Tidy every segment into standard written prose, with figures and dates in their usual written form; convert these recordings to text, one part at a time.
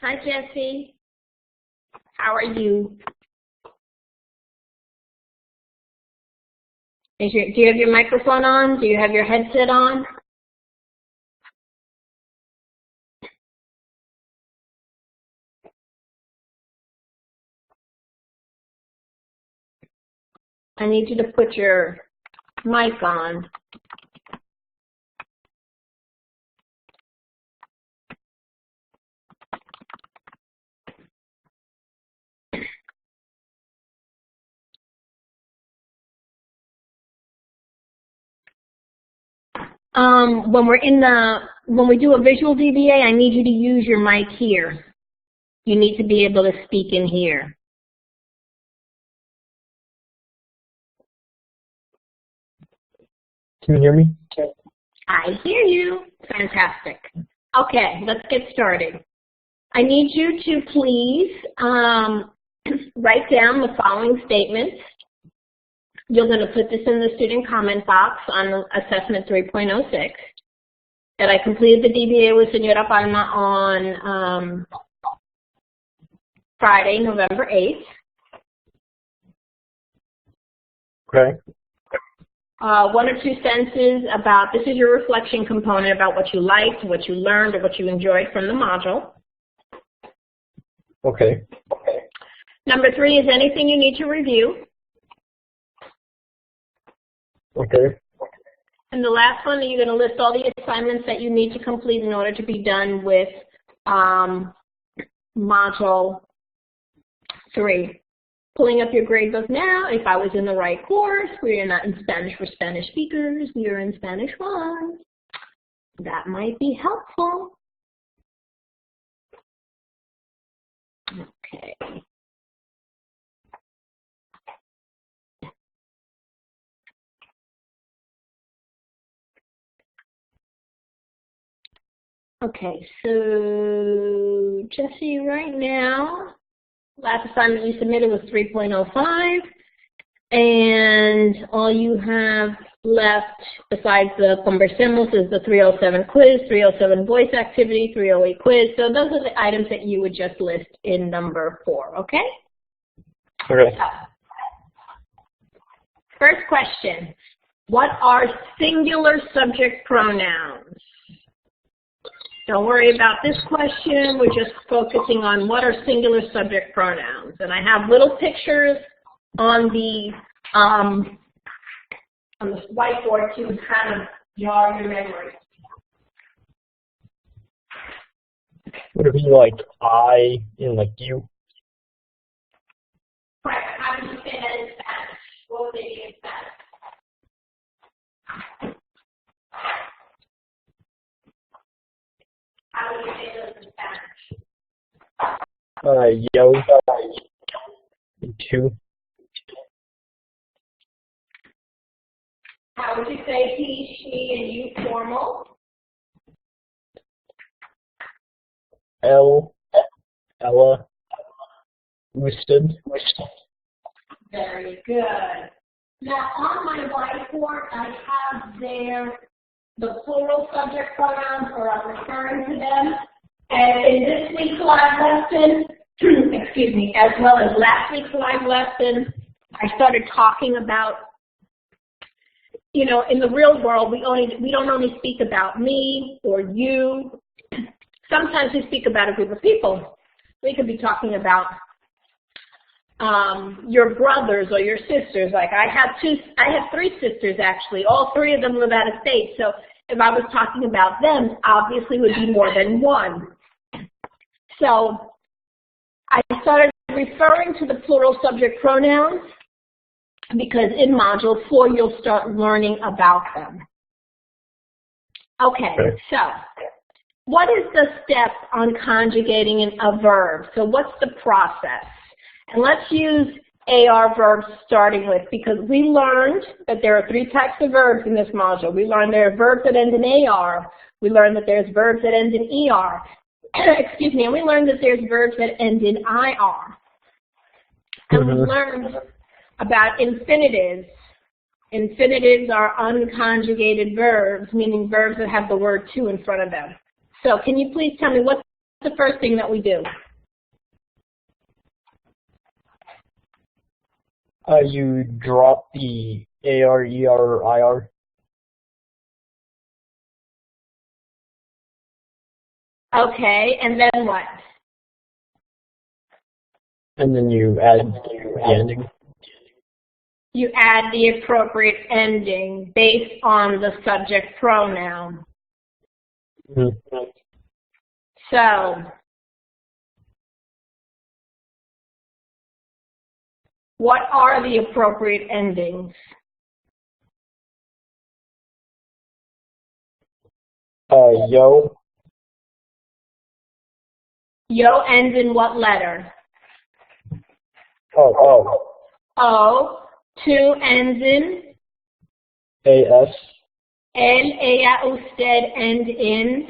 Hi, Jessie. How are you? Do you have your microphone on? Do you have your headset on? I need you to put your mic on. When we do a visual DBA, I need you to use your mic here. You need to be able to speak in here. Can you hear me? I hear you. Fantastic. Okay, let's get started. I need you to please write down the following statements. You're going to put this in the student comment box on assessment 3.06. That I completed the DBA with Senora Palma on Friday, November 8th. Okay. One or two sentences about, this is your reflection component about what you liked, what you learned, or what you enjoyed from the module. Okay. Number 3 is anything you need to review. Okay. And the last one, you're going to list all the assignments that you need to complete in order to be done with Module 3. Pulling up your gradebook now, if I was in the right course, we are not in Spanish for Spanish speakers, we are in Spanish 1. That might be helpful. Okay. Okay, so Jesse, right now, last assignment you submitted was 3.05, and all you have left besides the Conversemos is the 307 quiz, 307 voice activity, 308 quiz. So those are the items that you would just list in number 4, okay? Okay. First question, what are singular subject pronouns? Don't worry about this question, we're just focusing on what are singular subject pronouns. And I have little pictures on the whiteboard to kind of jog your memory. Would it be like I and like you? Right, how do you say that in Spanish? What would they be in Spanish? How do you say those in Spanish? Yo. And two. How would you say he, she, and you formal? Ella. Listed. Very good. Now on my whiteboard I have there the plural subject pronouns, or I'm referring to them. And in this week's live lesson, excuse me, as well as last week's live lesson, I started talking about, you know, in the real world, we don't only speak about me or you. Sometimes we speak about a group of people. We could be talking about your brothers or your sisters. Like I have 3 sisters actually. All 3 of them live out of state. So if I was talking about them, obviously it would be more than one. So I started referring to the plural subject pronouns because in Module 4 you'll start learning about them. Okay, so what is the step on conjugating a verb? So what's the process? And let's use AR verbs starting with, because we learned that there are 3 types of verbs in this module. We learned there are verbs that end in AR. We learned that there's verbs that end in ER. Excuse me, and we learned that there's verbs that end in IR. And we learned about infinitives. Infinitives are unconjugated verbs, meaning verbs that have the word to in front of them. So can you please tell me what's the first thing that we do? You drop the AR, ER, or IR. Okay, and then what? And then you add the ending. You add the appropriate ending based on the subject pronoun. Mm-hmm. So, what are the appropriate endings? Yo. Yo ends in what letter? O. O. To ends in? AS. El, ella, usted end in?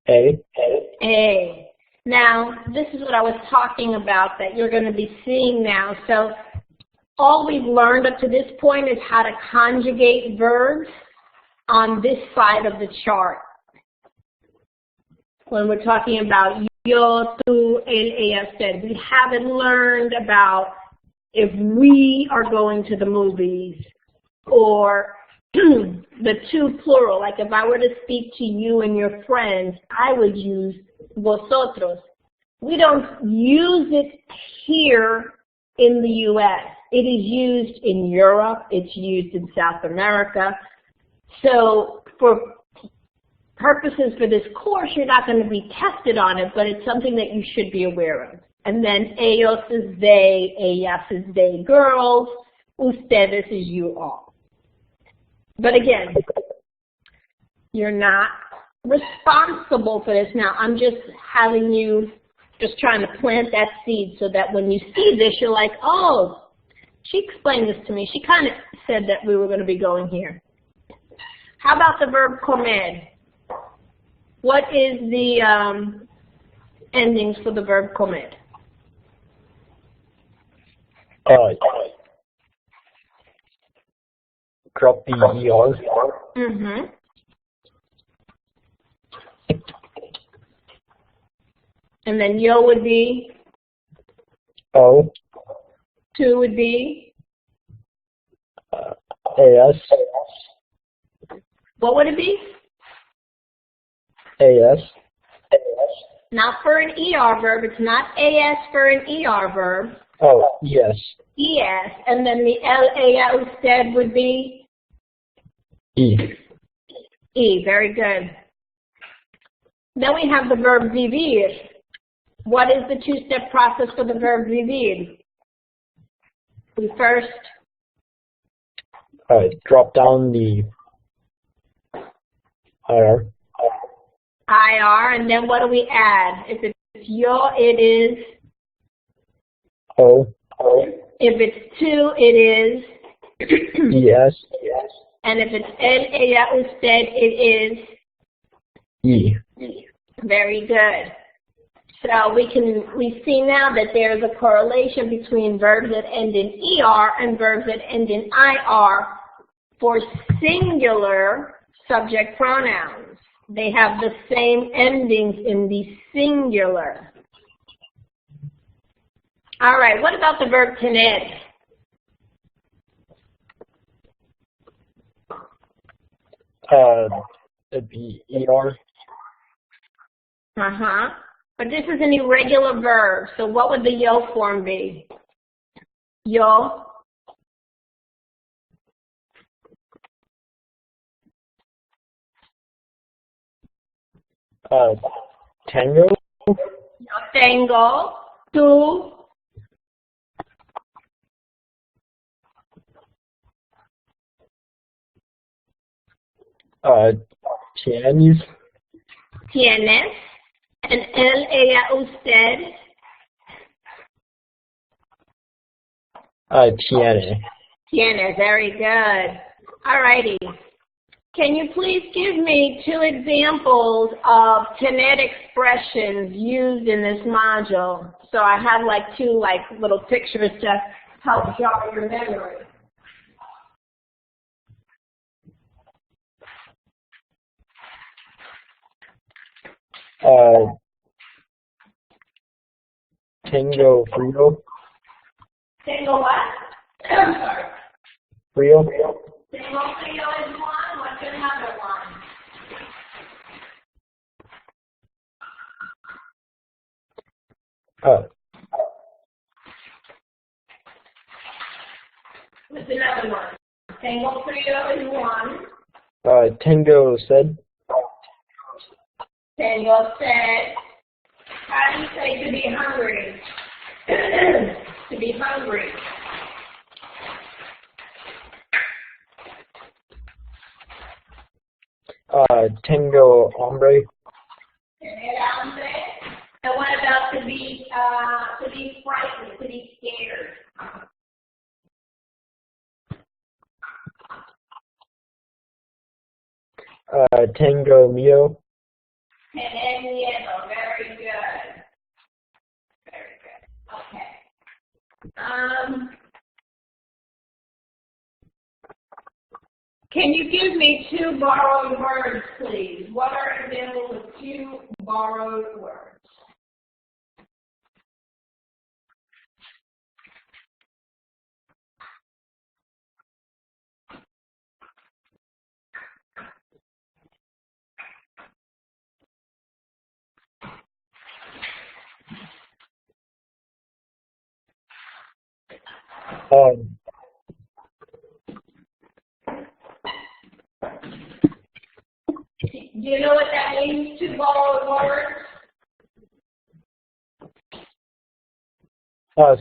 A. A. Now, this is what I was talking about that you're going to be seeing now. So, all we've learned up to this point is how to conjugate verbs on this side of the chart. When we're talking about yo, tú, él, ella, usted, we haven't learned about if we are going to the movies or the two plural. Like if I were to speak to you and your friends, I would use vosotros. We don't use it here in the U.S. It is used in Europe. It's used in South America. So for purposes for this course, you're not going to be tested on it, but it's something that you should be aware of. And then ellos is they, ellas is they girls, ustedes is you all. But again, you're not responsible for this. Now, I'm just having you, just trying to plant that seed so that when you see this, you're like, oh, she explained this to me. She kind of said that we were going to be going here. How about the verb comer? What is the endings for the verb comer? Drop the ER. Mm-hmm. And then yo would be? O. To would be? AS. What would it be? AS. Not for an ER verb. It's not AS for an ER verb. Oh, yes. ES. And then the ella, usted would be? E. E. Very good. Then we have the verb vivir. What is the two-step process for the verb vivir? We first drop down the IR. IR, and then what do we add? If it's yo, it is O. If it's to, it is ES. And if it's el, ella, usted, it is E. Very good. So we see now that there's a correlation between verbs that end in ER and verbs that end in IR for singular subject pronouns. They have the same endings in the singular. All right, what about the verb tener? It'd be ER. Uh-huh. But this is an irregular verb, so what would the yo form be? Yo. Tango. Yo tengo. Tú. Tienes. Tienes. And él, ella, usted. Tiene. Tiene. Very good. All righty. Can you please give me 2 examples of tener expressions used in this module? So I have like 2 little pictures to help jog your memory. Uh, Tango Frio. Tango what? I'm sorry. Frio. Tango Frio is one. What's another one? What's another one? Tango Frio is one. Tango said. Tango said. How do you say to be hungry? To be hungry. Tango hombre. And what about to be frightened, to be scared? Tango miedo. Miedo, very good. Very good. Okay. Can you give me two borrowed words, please? What are examples of two borrowed words? Do you know what that means, two borrowed words?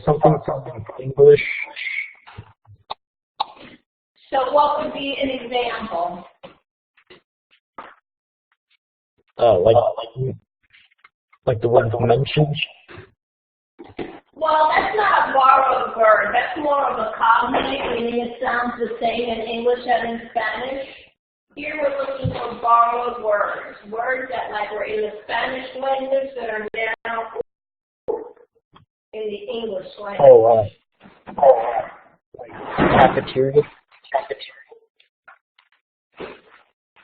Something from English. So what would be an example? Like the one mentioned. Well, that's not a borrowed word. That's more of a cognate, meaning it sounds the same in English and in Spanish. Here we're looking for borrowed words. Words that like were in the Spanish language that are now in the English language. Like cafeteria.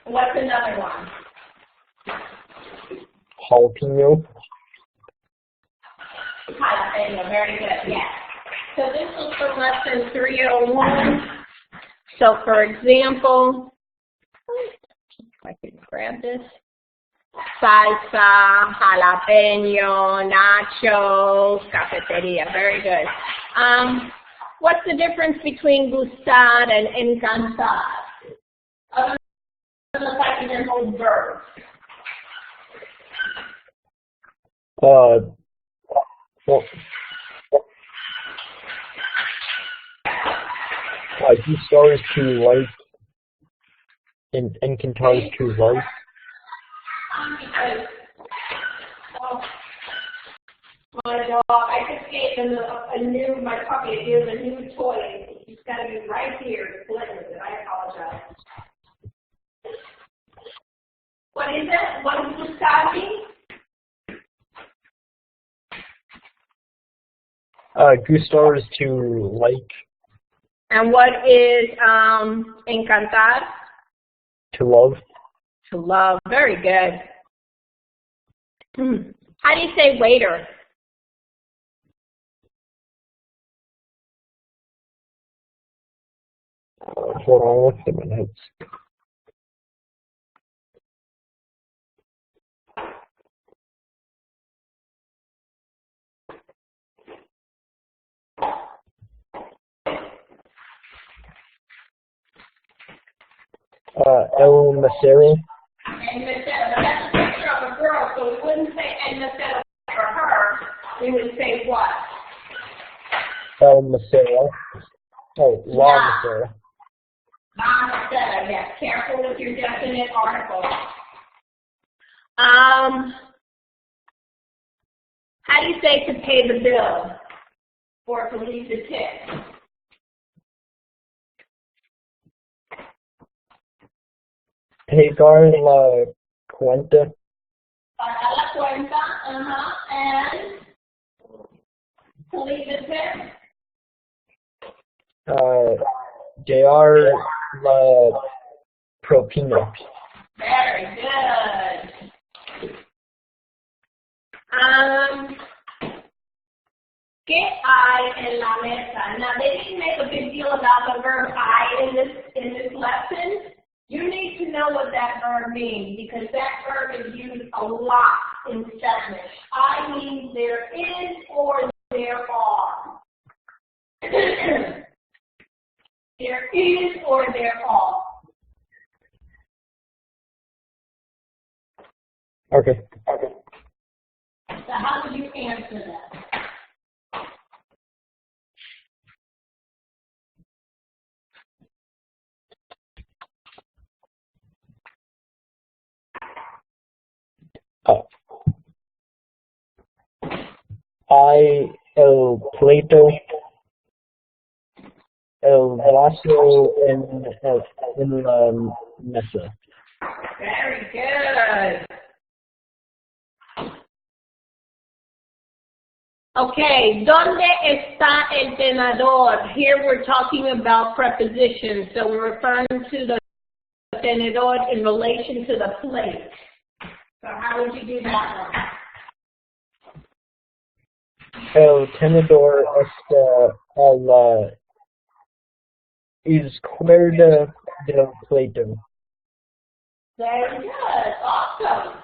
What's another one? Jalapeno. Jalapeno, very good, yes. So this is for lesson 301. So for example, if I can grab this. Salsa, jalapeno, nachos, cafeteria, very good. What's the difference between gustar and encantar? Other than the fact that they're both verbs. Well, gustar is to like, and encantar is to like. My dog, I just gave him my puppy, I gave him a new toy. He's got to be right here to play with it. I apologize. What is it? What is gustar mean? Gustar is to like. And what is encantar? To love. To love. Very good. How do you say waiter? Hold on, let's get my notes. El mesero. El mesero. That's a picture of a girl, so we wouldn't say el mesero for her. We would say what? El mesero. Oh, la mesera. La mesera, yes. Careful with your definite article. How do you say to pay the bill or to leave the tip? Pagar la cuenta. Pagar la cuenta, and to leave the tip? Dar la propina. Very good. ¿Qué hay en la mesa? Now, they didn't make a big deal about the verb I in this lesson. You need to know what that verb means because that verb is used a lot in Spanish. I means there is or there are. There is or there are. Okay. So how would you answer that? El plato, el vaso en la mesa. Very good. Okay, ¿dónde está el tenedor? Here we're talking about prepositions, so we're referring to the tenedor in relation to the plate. So how would you do that one? El tenedor está a la izquierda del plato. Very good. Awesome.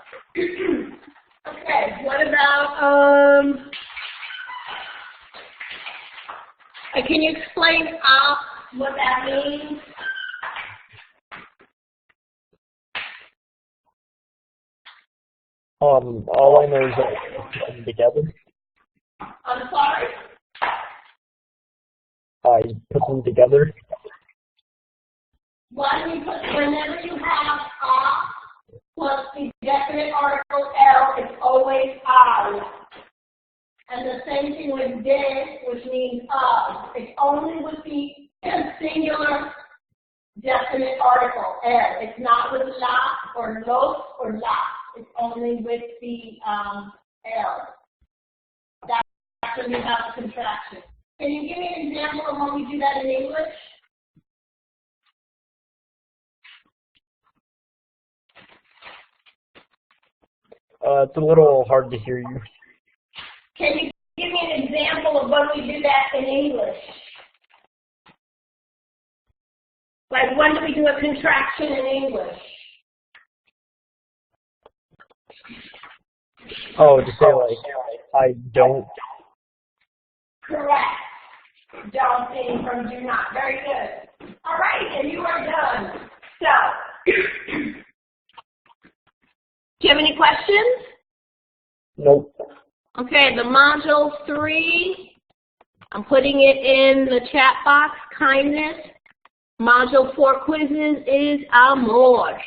Okay, what about, can you explain what that means? All I know is that I put them together. I'm sorry? I put them together. Whenever you have plus the definite article L, it's always I. And the same thing with de, which means of. It's only with the singular definite article L. It's not with la or los or la. It's only with the L. That's when you have a contraction. Can you give me an example of when we do that in English? It's a little hard to hear you. Can you give me an example of when we do that in English? Like when do we do a contraction in English? Oh, to say like, I don't. Correct. Don't mean from do not. Very good. All right, and you are done. So, do you have any questions? Nope. Okay, the module 3, I'm putting it in the chat box, kindness. Module 4 quizzes is amor.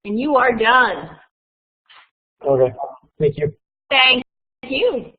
And you are done. Okay. Thank you. Thank you.